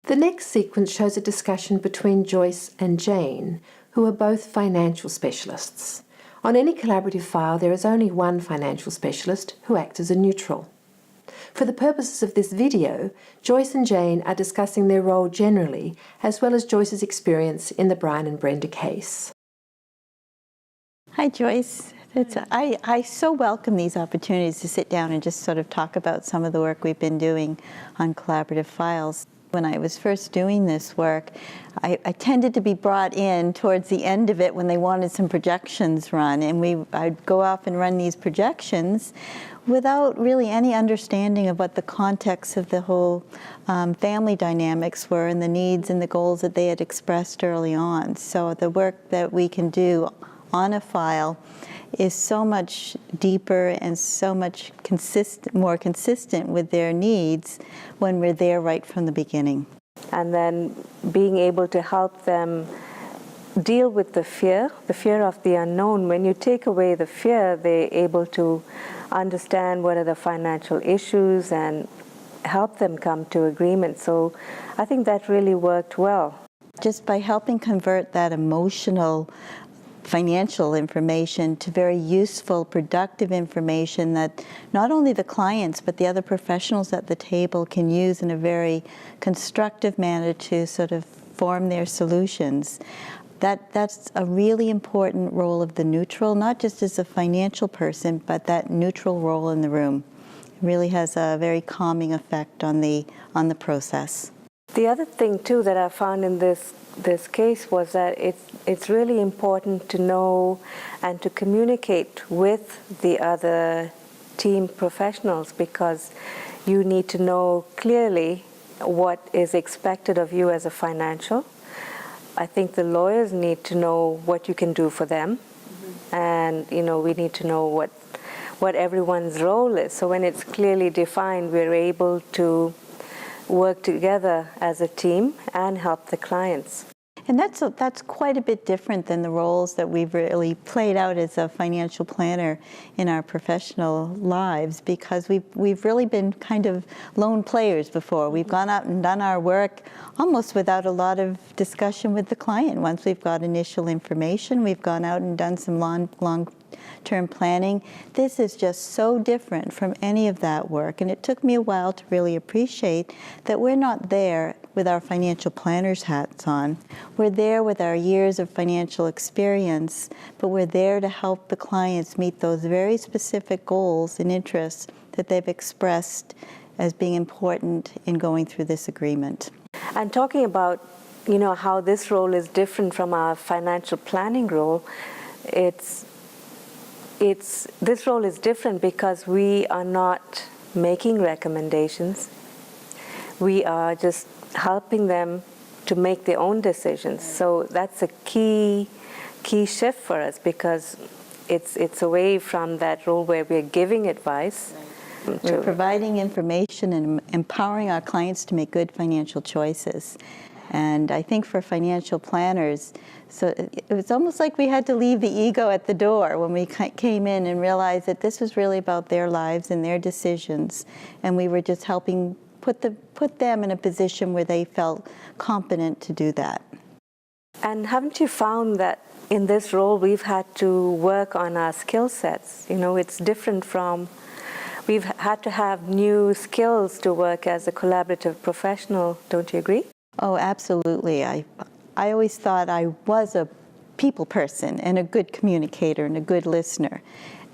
The next sequence shows a discussion between Joyce and Jane, who are both financial specialists. On any collaborative file, there is only one financial specialist who acts as a neutral. For the purposes of this video, Joyce and Jane are discussing their role generally, as well as Joyce's experience in the Brian and Brenda case. Hi, Joyce. I so welcome these opportunities to sit down and just sort of talk about some of the work we've been doing on collaborative files. When I was first doing this work, I tended to be brought in towards the end of it when they wanted some projections run, and I'd go off and run these projections without really any understanding of what the context of the whole family dynamics were and the needs and the goals that they had expressed early on. So the work that we can do on a file is so much deeper and so much more consistent with their needs when we're there right from the beginning. And then being able to help them deal with the fear of the unknown. When you take away the fear, they're able to understand what are the financial issues and help them come to agreement. So I think that really worked well. Just by helping convert that emotional financial information to very useful, productive information that not only the clients but the other professionals at the table can use in a very constructive manner to sort of form their solutions. That's a really important role of the neutral, not just as a financial person, but that neutral role in the room. It really has a very calming effect on the process. The other thing too that I found in this case was that it's really important to know and to communicate with the other team professionals, because you need to know clearly what is expected of you as a financial. I think the lawyers need to know what you can do for them, and we need to know what everyone's role is. So when it's clearly defined, we're able to work together as a team and help the clients. And that's quite a bit different than the roles that we've really played out as a financial planner in our professional lives, because we've really been kind of lone players before. We've gone out and done our work almost without a lot of discussion with the client. Once we've got initial information, we've gone out and done some long-term planning. This is just so different from any of that work, and it took me a while to really appreciate that we're not there with our financial planners' hats on. We're there with our years of financial experience, but we're there to help the clients meet those very specific goals and interests that they've expressed as being important in going through this agreement. And talking about, how this role is different from our financial planning role, this role is different because we are not making recommendations. We are just helping them to make their own decisions. So that's a key shift for us, because it's away from that role where we're giving advice. We're providing information and empowering our clients to make good financial choices. And I think for financial planners, so it was almost like we had to leave the ego at the door when we came in and realized that this was really about their lives and their decisions, and we were just helping put them in a position where they felt competent to do that. And haven't you found that in this role we've had to work on our skill sets? It's different from, we've had to have new skills to work as a collaborative professional. Don't you agree? Oh, absolutely. I always thought I was a people person and a good communicator and a good listener.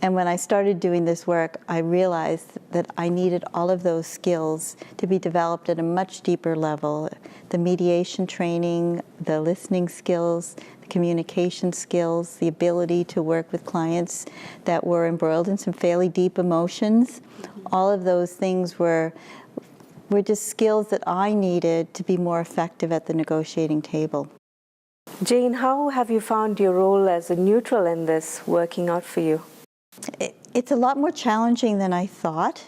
And when I started doing this work, I realized that I needed all of those skills to be developed at a much deeper level. The mediation training, the listening skills, the communication skills, the ability to work with clients that were embroiled in some fairly deep emotions. All of those things were just skills that I needed to be more effective at the negotiating table. Jane, how have you found your role as a neutral in this working out for you? It's a lot more challenging than I thought,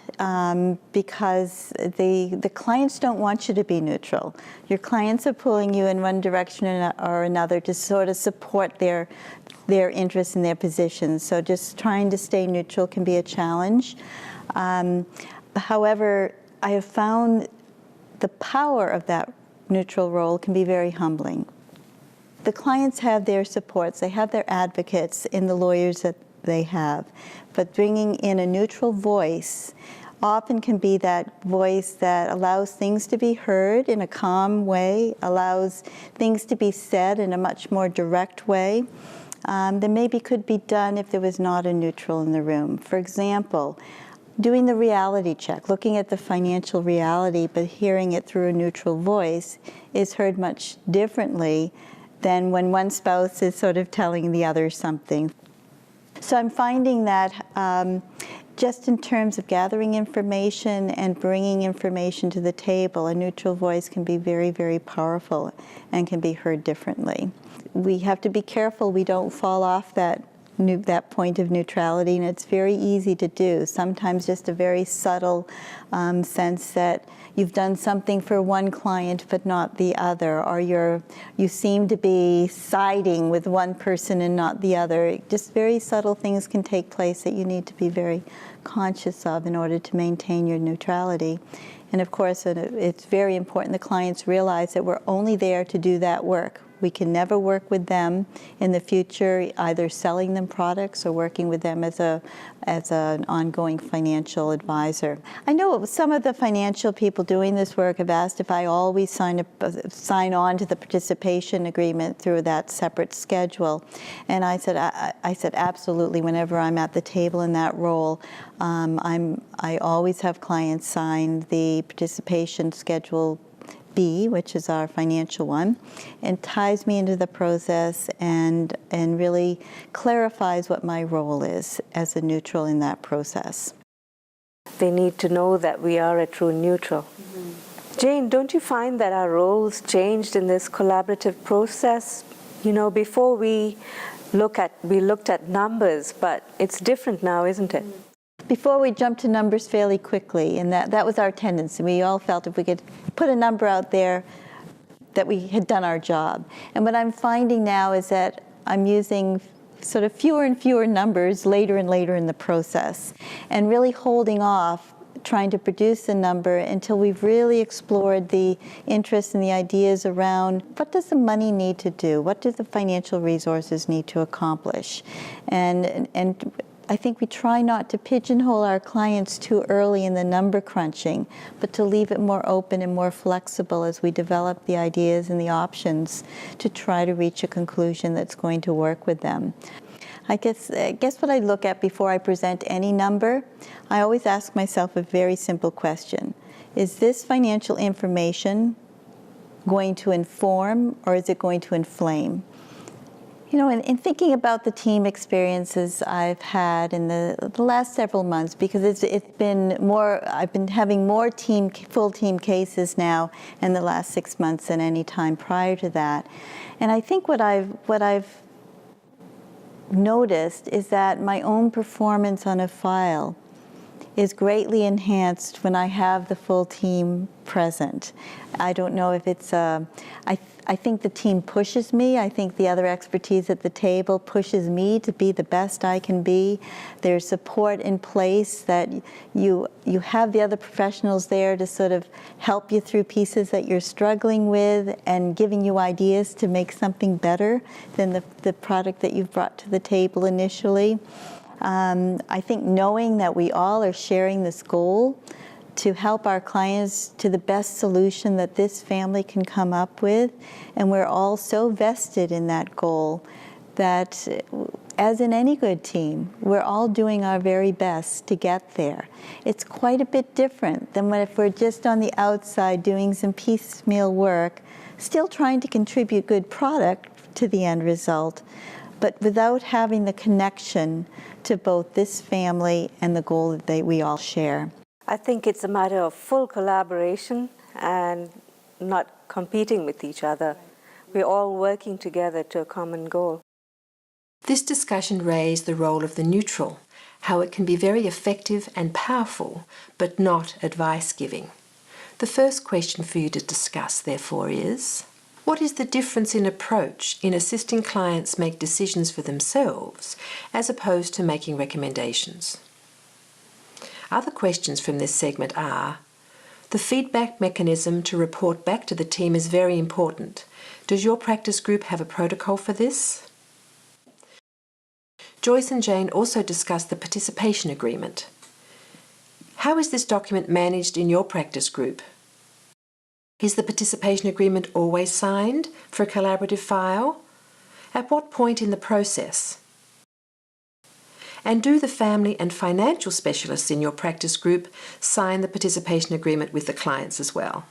because the clients don't want you to be neutral. Your clients are pulling you in one direction or another to sort of support their interests and their positions. So just trying to stay neutral can be a challenge. However, I have found the power of that neutral role can be very humbling. The clients have their supports, they have their advocates in the lawyers that they have, but bringing in a neutral voice often can be that voice that allows things to be heard in a calm way, allows things to be said in a much more direct way that maybe could be done if there was not a neutral in the room. For example, doing the reality check, looking at the financial reality, but hearing it through a neutral voice is heard much differently than when one spouse is sort of telling the other something. So I'm finding that just in terms of gathering information and bringing information to the table, a neutral voice can be very, very powerful and can be heard differently. We have to be careful we don't fall off that point of neutrality, and it's very easy to do. Sometimes just a very subtle sense that you've done something for one client but not the other, or you seem to be siding with one person and not the other. Just very subtle things can take place that you need to be very conscious of in order to maintain your neutrality. And of course, it's very important the clients realize that we're only there to do that work. We can never work with them in the future, either selling them products or working with them as an ongoing financial advisor. I know some of the financial people doing this work have asked if I always sign on to the participation agreement through that separate schedule, and I said absolutely. Whenever I'm at the table in that role, I always have clients sign the participation schedule B, which is our financial one, and ties me into the process and really clarifies what my role is as a neutral in that process. They need to know that we are a true neutral. Mm-hmm. Jane, don't you find that our roles changed in this collaborative process? You know, before we looked at numbers, but it's different now, isn't it? Mm-hmm. Before we jumped to numbers fairly quickly, and that was our tendency. We all felt if we could put a number out there that we had done our job. And what I'm finding now is that I'm using sort of fewer and fewer numbers later and later in the process, and really holding off trying to produce a number until we've really explored the interests and the ideas around what does the money need to do? What do the financial resources need to accomplish? And I think we try not to pigeonhole our clients too early in the number crunching, but to leave it more open and more flexible as we develop the ideas and the options to try to reach a conclusion that's going to work with them. I guess what I look at before I present any number, I always ask myself a very simple question. Is this financial information going to inform, or is it going to inflame? You know, in thinking about the team experiences I've had in the last several months, because it's been more, I've been having more full team cases now in the last 6 months than any time prior to that. And I think what I've noticed is that my own performance on a file is greatly enhanced when I have the full team present. I don't know if it's I think the team pushes me. I think the other expertise at the table pushes me to be the best I can be. There's support in place that you have the other professionals there to sort of help you through pieces that you're struggling with and giving you ideas to make something better than the product that you've brought to the table initially. I think knowing that we all are sharing this goal to help our clients to the best solution that this family can come up with, and we're all so vested in that goal that, as in any good team, we're all doing our very best to get there. It's quite a bit different than if we're just on the outside doing some piecemeal work, still trying to contribute good product to the end result, but without having the connection to both this family and the goal that we all share. I think it's a matter of full collaboration and not competing with each other. We're all working together to a common goal. This discussion raised the role of the neutral, how it can be very effective and powerful, but not advice-giving. The first question for you to discuss, therefore, is: what is the difference in approach in assisting clients make decisions for themselves as opposed to making recommendations? Other questions from this segment are: The feedback mechanism to report back to the team is very important. Does your practice group have a protocol for this? Joyce and Jane also discussed the participation agreement. How is this document managed in your practice group? Is the participation agreement always signed for a collaborative file? At what point in the process? And do the family and financial specialists in your practice group sign the participation agreement with the clients as well?